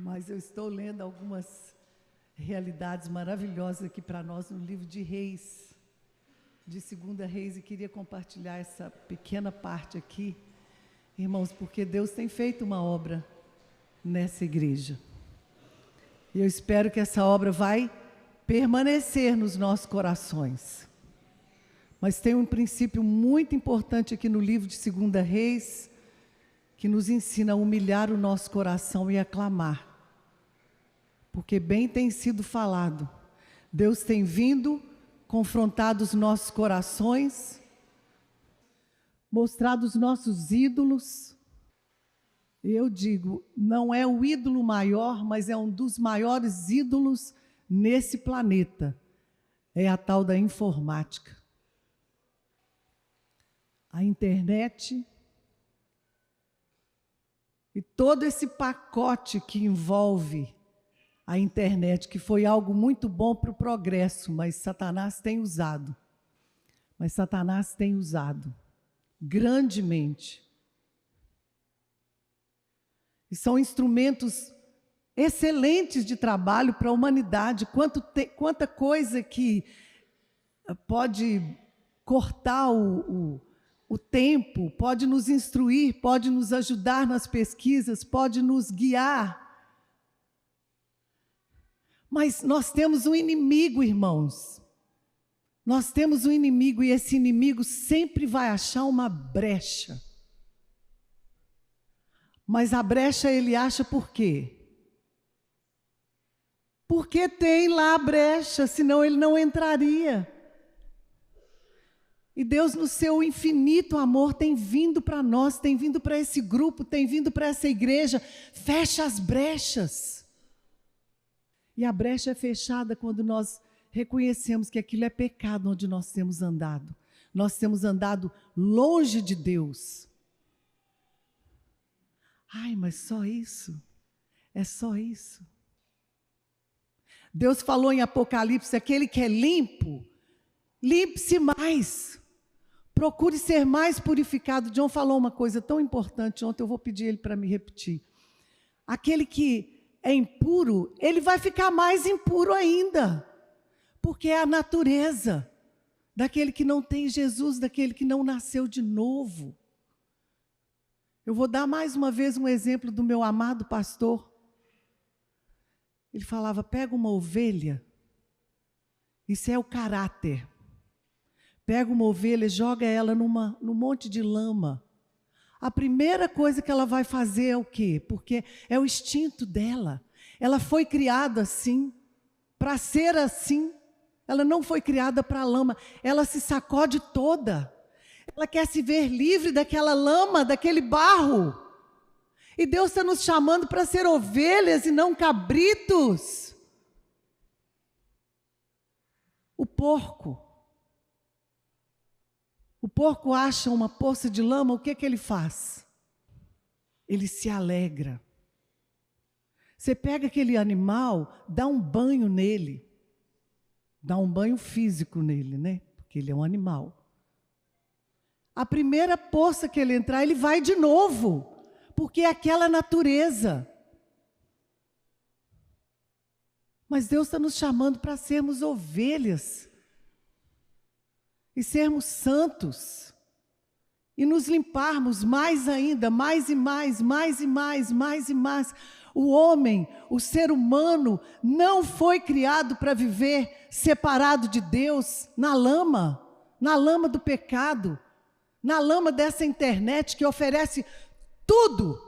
Mas eu estou lendo algumas realidades maravilhosas aqui para nós no livro de Reis, de 2 Reis, e queria compartilhar essa pequena parte aqui, irmãos, porque Deus tem feito uma obra nessa igreja. E eu espero que essa obra vai permanecer nos nossos corações. Mas tem um princípio muito importante aqui no livro de 2 Reis, que nos ensina a humilhar o nosso coração e a clamar. Porque bem tem sido falado, Deus tem vindo, confrontado os nossos corações, mostrado os nossos ídolos. Eu digo, não é o ídolo maior, mas é um dos maiores ídolos nesse planeta. É a tal da informática. A internet e todo esse pacote que envolve a internet, que foi algo muito bom para o progresso, mas Satanás tem usado. Mas Satanás tem usado grandemente. E são instrumentos excelentes de trabalho para a humanidade. Quanta coisa que pode cortar o tempo, pode nos instruir, pode nos ajudar nas pesquisas, pode nos guiar. Mas nós temos um inimigo, irmãos. Nós temos um inimigo e esse inimigo sempre vai achar uma brecha. Mas a brecha ele acha por quê? Porque tem lá a brecha, senão ele não entraria. E Deus, no seu infinito amor, tem vindo para nós, tem vindo para esse grupo, tem vindo para essa igreja. Fecha as brechas. E a brecha é fechada quando nós reconhecemos que aquilo é pecado onde nós temos andado. Nós temos andado longe de Deus. Ai, mas só isso? É só isso? Deus falou em Apocalipse, aquele que é limpo, limpe-se mais. Procure ser mais purificado. John falou uma coisa tão importante ontem, eu vou pedir ele para me repetir. Aquele que é impuro, ele vai ficar mais impuro ainda. Porque é a natureza daquele que não tem Jesus, daquele que não nasceu de novo. Eu vou dar mais uma vez um exemplo do meu amado pastor. Ele falava, pega uma ovelha, isso é o caráter. Pega uma ovelha e joga ela num monte de lama. A primeira coisa que ela vai fazer é o quê? Porque é o instinto dela. Ela foi criada assim, para ser assim. Ela não foi criada para a lama. Ela se sacode toda. Ela quer se ver livre daquela lama, daquele barro. E Deus está nos chamando para ser ovelhas e não cabritos. O porco acha uma poça de lama, o que ele faz? Ele se alegra. Você pega aquele animal, dá um banho nele. Dá um banho físico nele, né? Porque ele é um animal. A primeira poça que ele entrar, ele vai de novo. Porque é aquela natureza. Mas Deus está nos chamando para sermos ovelhas. E sermos santos. E nos limparmos mais ainda, mais e mais, mais e mais, mais e mais. O homem, o ser humano, não foi criado para viver separado de Deus na lama do pecado, na lama dessa internet que oferece tudo.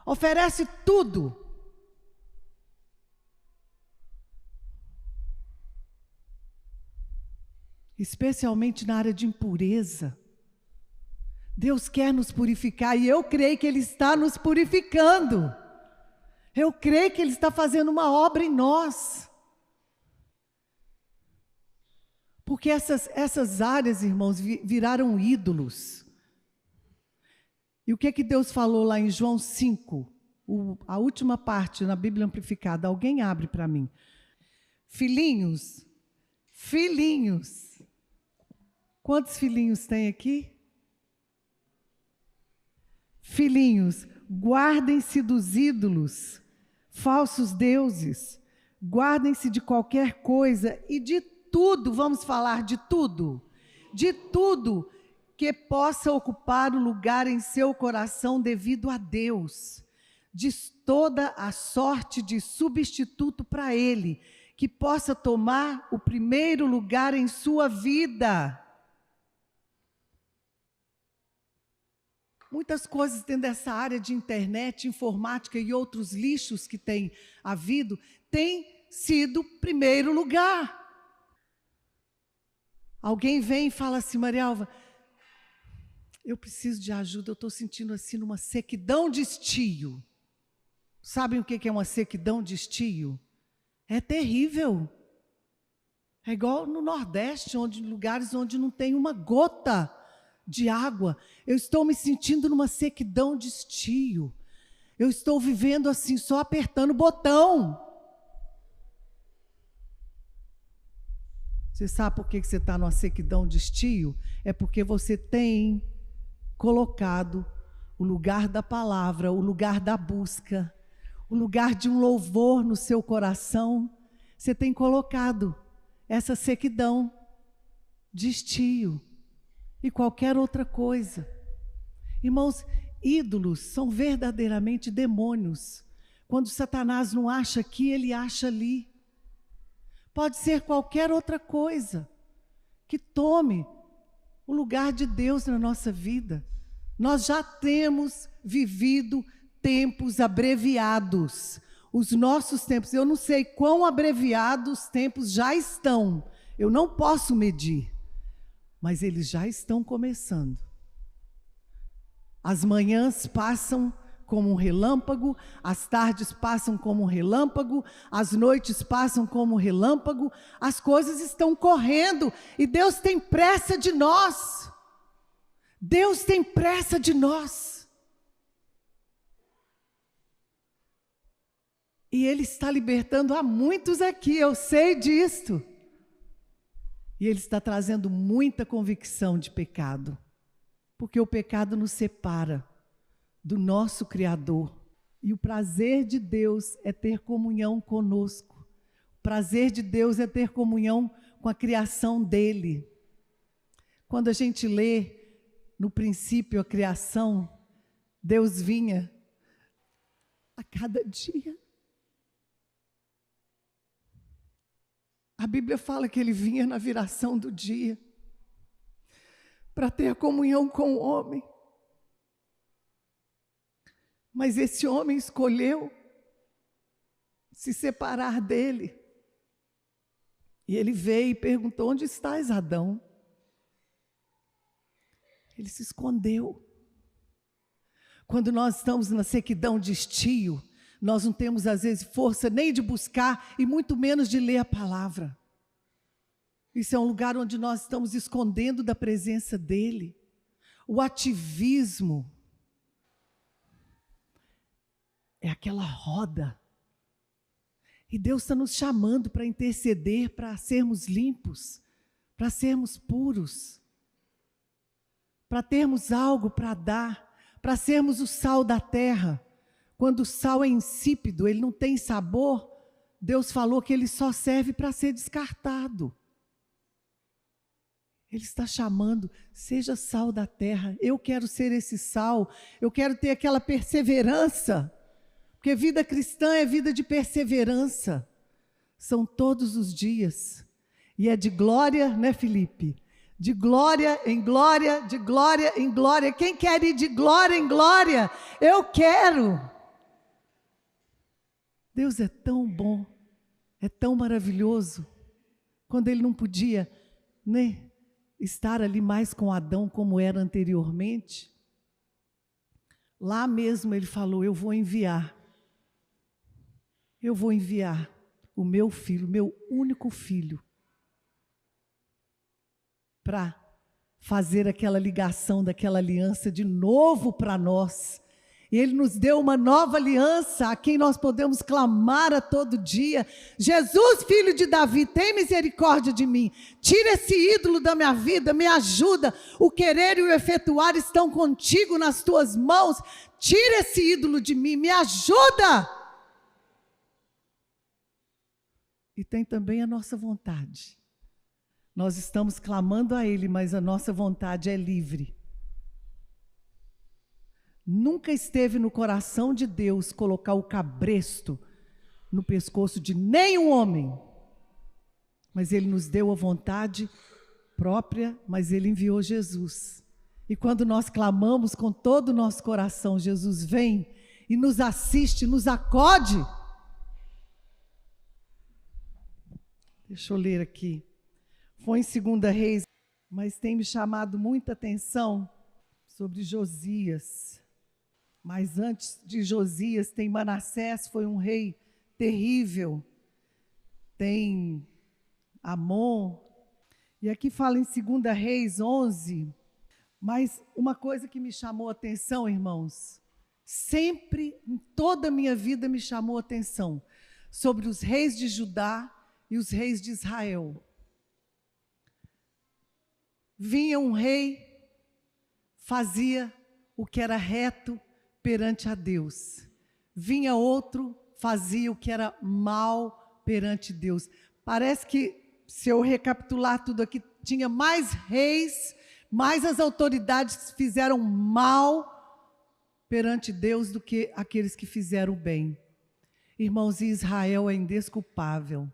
Oferece tudo. Especialmente na área de impureza. Deus quer nos purificar e eu creio que Ele está nos purificando. Eu creio que Ele está fazendo uma obra em nós. Porque essas áreas, irmãos, viraram ídolos. E o que Deus falou lá em João 5? A última parte na Bíblia Amplificada. Alguém abre para mim. Filhinhos. Quantos filhinhos tem aqui? Filhinhos, Guardem-se dos ídolos, falsos deuses. Guardem-se de qualquer coisa e de tudo, vamos falar de tudo que possa ocupar o lugar em seu coração devido a Deus. De toda a sorte de substituto para Ele, que possa tomar o primeiro lugar em sua vida. Muitas coisas dentro dessa área de internet, informática e outros lixos que tem havido, tem sido primeiro lugar. Alguém vem e fala assim: Marialva, eu preciso de ajuda, eu estou sentindo assim uma sequidão de estio. Sabem o que é uma sequidão de estio? É terrível. É igual no Nordeste, lugares onde não tem uma gota de água. Eu estou me sentindo numa sequidão de estio. Eu estou vivendo assim, só apertando o botão. Você sabe por que você está numa sequidão de estio? É porque você tem colocado o lugar da palavra, o lugar da busca, o lugar de um louvor no seu coração. Você tem colocado essa sequidão de estio e qualquer outra coisa. Irmãos, ídolos são verdadeiramente demônios. Quando Satanás não acha aqui, ele acha ali. Pode ser qualquer outra coisa que tome o lugar de Deus na nossa vida. Nós já temos vivido tempos abreviados. Os nossos tempos, eu não sei quão abreviados os tempos já estão. Eu não posso medir, mas eles já estão começando. As manhãs passam como um relâmpago, as tardes passam como um relâmpago, as noites passam como um relâmpago, as coisas estão correndo e Deus tem pressa de nós. Deus tem pressa de nós. E Ele está libertando a muitos aqui, eu sei disto. E Ele está trazendo muita convicção de pecado, porque o pecado nos separa do nosso Criador. E o prazer de Deus é ter comunhão conosco. O prazer de Deus é ter comunhão com a criação dEle. Quando a gente lê, no princípio, a criação, Deus vinha a cada dia. A Bíblia fala que Ele vinha na viração do dia para ter comunhão com o homem. Mas esse homem escolheu se separar dele. E ele veio e perguntou: onde estás, Adão? Ele se escondeu. Quando nós estamos na sequidão de estio, nós não temos às vezes força nem de buscar e muito menos de ler a palavra. Isso é um lugar onde nós estamos escondendo da presença dele. O ativismo é aquela roda. E Deus está nos chamando para interceder, para sermos limpos, para sermos puros, para termos algo para dar, para sermos o sal da terra. Quando o sal é insípido, ele não tem sabor, Deus falou que ele só serve para ser descartado. Ele está chamando: seja sal da terra. Eu quero ser esse sal, eu quero ter aquela perseverança. Porque vida cristã é vida de perseverança. São todos os dias. E é de glória, né, Felipe? De glória em glória, de glória em glória. Quem quer ir de glória em glória? Eu quero. Deus é tão bom, é tão maravilhoso. Quando Ele não podia, né, estar ali mais com Adão como era anteriormente, lá mesmo Ele falou: eu vou enviar o meu filho, meu único filho, para fazer aquela ligação daquela aliança de novo para nós. E Ele nos deu uma nova aliança, a quem nós podemos clamar a todo dia: Jesus, filho de Davi, tem misericórdia de mim. Tira esse ídolo da minha vida, me ajuda. O querer e o efetuar estão contigo nas tuas mãos. Tira esse ídolo de mim, me ajuda. E tem também a nossa vontade. Nós estamos clamando a Ele, mas a nossa vontade é livre. Nunca esteve no coração de Deus colocar o cabresto no pescoço de nenhum homem. Mas Ele nos deu a vontade própria, mas Ele enviou Jesus. E quando nós clamamos com todo o nosso coração, Jesus vem e nos assiste, nos acode. Deixa eu ler aqui. Foi em 2 Reis, mas tem me chamado muita atenção sobre Josias. Mas antes de Josias tem Manassés, foi um rei terrível. Tem Amon. E aqui fala em 2 Reis 11. Mas uma coisa que me chamou a atenção, irmãos, sempre em toda a minha vida me chamou a atenção, sobre os reis de Judá e os reis de Israel. Vinha um rei, fazia o que era reto perante a Deus. Vinha outro, fazia o que era mal perante Deus. Parece que, se eu recapitular tudo aqui, tinha mais reis, mais as autoridades fizeram mal perante Deus do que aqueles que fizeram bem. Irmãos, Israel é indesculpável.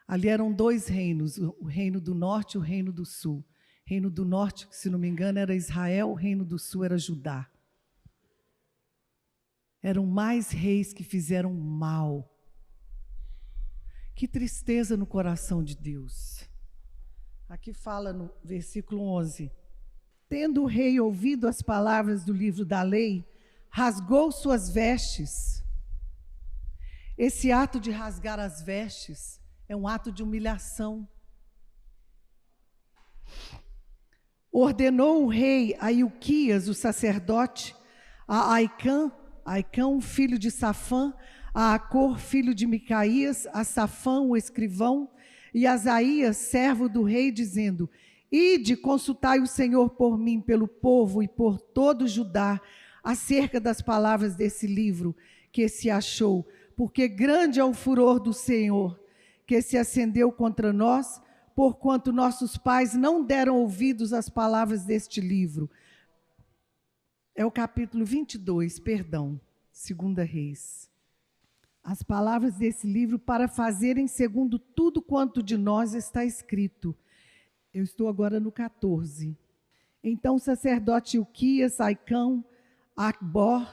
Ali eram 2 reinos, o reino do norte e o reino do sul. O reino do norte, se não me engano, era Israel, o reino do sul era Judá. Eram mais reis que fizeram mal. Que tristeza no coração de Deus. Aqui fala no versículo 11. Tendo o rei ouvido as palavras do livro da lei, rasgou suas vestes. Esse ato de rasgar as vestes é um ato de humilhação. Ordenou o rei a Ilquias, o sacerdote, a Aicão, filho de Safã, a Acor, filho de Micaías, a Safã, o escrivão, e a Asaías, servo do rei, dizendo: Ide, consultai o Senhor por mim, pelo povo e por todo Judá, acerca das palavras desse livro que se achou, porque grande é o furor do Senhor, que se acendeu contra nós, porquanto nossos pais não deram ouvidos às palavras deste livro. É o capítulo 22, perdão, 2 Reis. As palavras desse livro para fazerem segundo tudo quanto de nós está escrito. Eu estou agora no 14. Então o sacerdote Ilquias, Aicão, Acbor,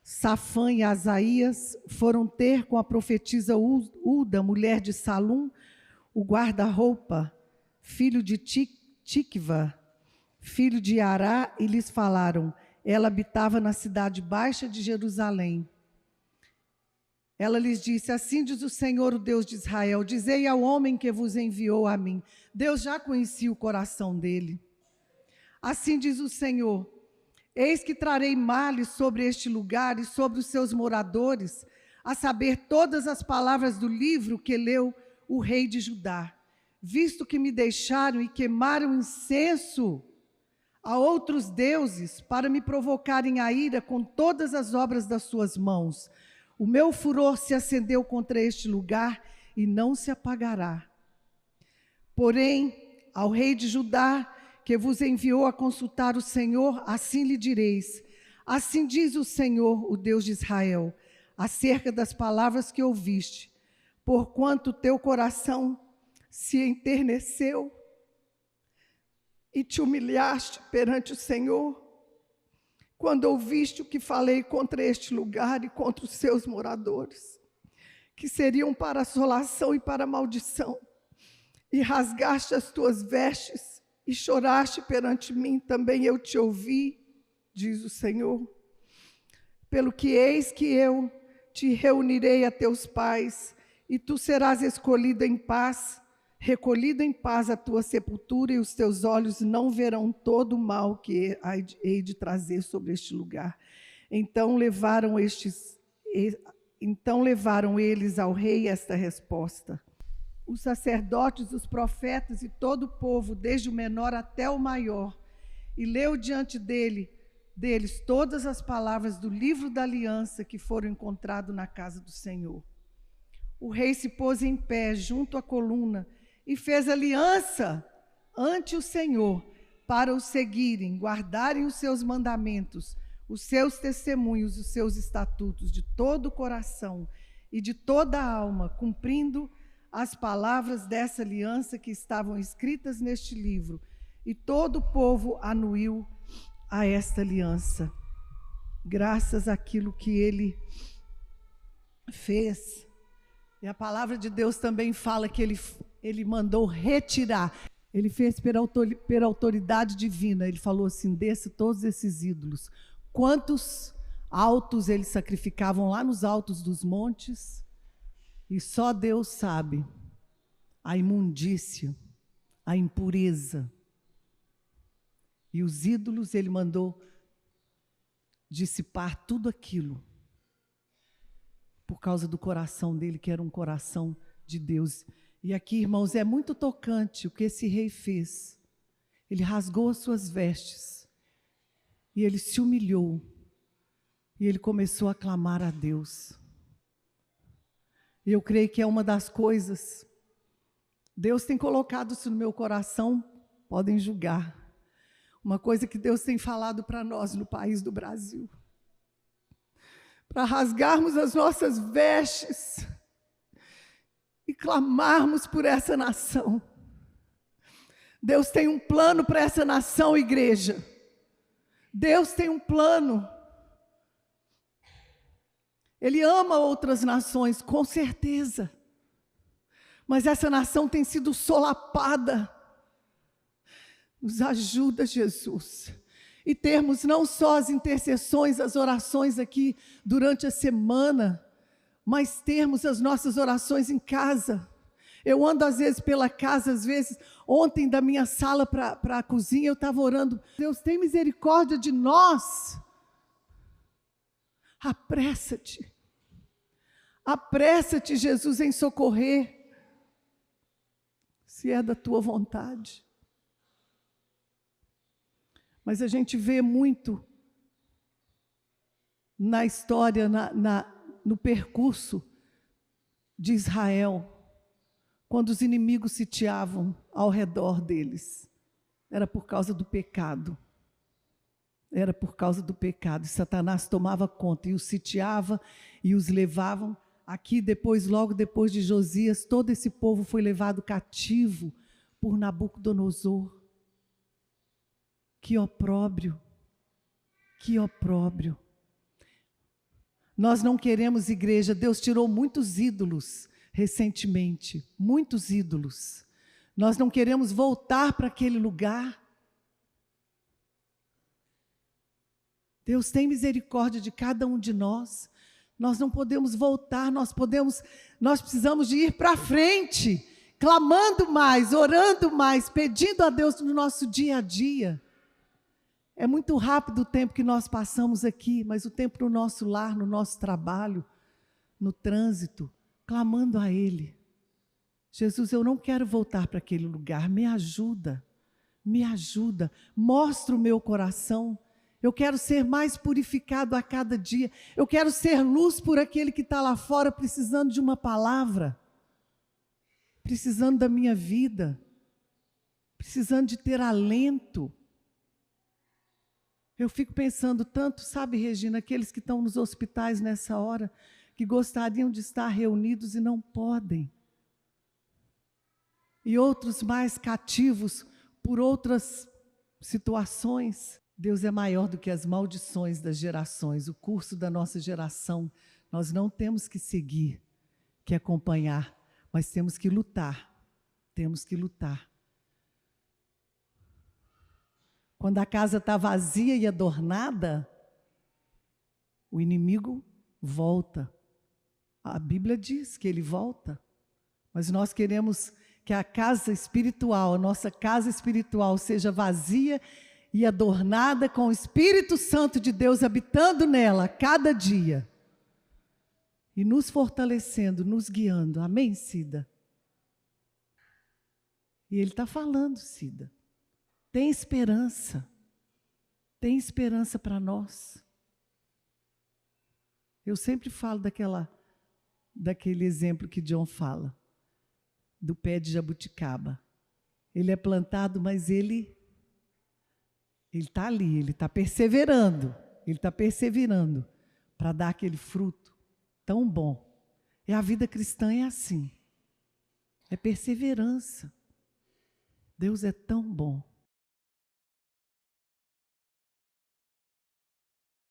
Safã e Asaías foram ter com a profetisa Uda, mulher de Salum, o guarda-roupa, filho de Tikva, filho de Ará, e lhes falaram. Ela habitava na cidade baixa de Jerusalém. Ela lhes disse: assim diz o Senhor, o Deus de Israel, dizei ao homem que vos enviou a mim. Deus já conhecia o coração dele. Assim diz o Senhor: eis que trarei males sobre este lugar e sobre os seus moradores, a saber, todas as palavras do livro que leu o rei de Judá, visto que me deixaram e queimaram incenso a outros deuses para me provocarem a ira com todas as obras das suas mãos. O meu furor se acendeu contra este lugar e não se apagará. Porém, ao rei de Judá, que vos enviou a consultar o Senhor, assim lhe direis: assim diz o Senhor, o Deus de Israel, acerca das palavras que ouviste, porquanto teu coração se enterneceu e te humilhaste perante o Senhor, quando ouviste o que falei contra este lugar e contra os seus moradores, que seriam para assolação e para maldição, e rasgaste as tuas vestes e choraste perante mim, também eu te ouvi, diz o Senhor. Pelo que eis que eu te reunirei a teus pais, e tu serás escolhido em paz, recolhido em paz à tua sepultura, e os teus olhos não verão todo o mal que hei de trazer sobre este lugar. Então levaram eles ao rei esta resposta. Os sacerdotes, os profetas e todo o povo, desde o menor até o maior, e leu diante deles todas as palavras do livro da aliança que foram encontradas na casa do Senhor. O rei se pôs em pé junto à coluna e fez aliança ante o Senhor para o seguirem, guardarem os seus mandamentos, os seus testemunhos, os seus estatutos de todo o coração e de toda a alma, cumprindo as palavras dessa aliança que estavam escritas neste livro. E todo o povo anuiu a esta aliança, graças àquilo que ele fez. E a palavra de Deus também fala que ele mandou retirar. Ele fez pela autoridade divina. Ele falou assim: desça todos esses ídolos. Quantos altos eles sacrificavam lá nos altos dos montes. E só Deus sabe a imundícia, a impureza. E os ídolos ele mandou dissipar tudo aquilo. Por causa do coração dele, que era um coração de Deus. E aqui, irmãos, é muito tocante o que esse rei fez. Ele rasgou as suas vestes. E ele se humilhou. E ele começou a clamar a Deus. E eu creio que é uma das coisas. Deus tem colocado isso no meu coração, podem julgar. Uma coisa que Deus tem falado para nós no país do Brasil. Para rasgarmos as nossas vestes e clamarmos por essa nação. Deus tem um plano para essa nação, igreja. Deus tem um plano. Ele ama outras nações, com certeza. Mas essa nação tem sido solapada. Nos ajuda, Jesus. E termos não só as intercessões, as orações aqui durante a semana, mas termos as nossas orações em casa. Eu ando às vezes pela casa, às vezes, ontem da minha sala para a cozinha, eu estava orando: Deus, tem misericórdia de nós. Apressa-te. Apressa-te, Jesus, em socorrer, se é da tua vontade. Mas a gente vê muito na história, no percurso de Israel, quando os inimigos sitiavam ao redor deles. Era por causa do pecado. Era por causa do pecado. E Satanás tomava conta e os sitiava e os levavam. Aqui depois, logo depois de Josias, todo esse povo foi levado cativo por Nabucodonosor. Que opróbrio, que opróbrio. Nós não queremos igreja. Deus tirou muitos ídolos recentemente, muitos ídolos. Nós não queremos voltar para aquele lugar. Deus tem misericórdia de cada um de nós. Nós não podemos voltar, nós precisamos de ir para frente, clamando mais, orando mais, pedindo a Deus no nosso dia a dia. É muito rápido o tempo que nós passamos aqui, mas o tempo no nosso lar, no nosso trabalho, no trânsito, clamando a Ele. Jesus, eu não quero voltar para aquele lugar, me ajuda, mostra o meu coração. Eu quero ser mais purificado a cada dia. Eu quero ser luz por aquele que está lá fora precisando de uma palavra, precisando da minha vida, precisando de ter alento. Eu fico pensando tanto, sabe, Regina, aqueles que estão nos hospitais nessa hora, que gostariam de estar reunidos e não podem. E outros mais cativos por outras situações. Deus é maior do que as maldições das gerações. O curso da nossa geração, nós não temos que seguir, que acompanhar, mas temos que lutar. Temos que lutar. Quando a casa está vazia e adornada, o inimigo volta. A Bíblia diz que ele volta. Mas nós queremos que a casa espiritual, a nossa casa espiritual seja vazia e adornada com o Espírito Santo de Deus habitando nela a cada dia. E nos fortalecendo, nos guiando. Amém, Cida? E ele está falando, Cida. Tem esperança. Tem esperança para nós. Eu sempre falo daquele exemplo que John fala, do pé de jabuticaba. Ele é plantado, mas ele está ali, ele está perseverando para dar aquele fruto tão bom. E a vida cristã é assim, é perseverança. Deus é tão bom.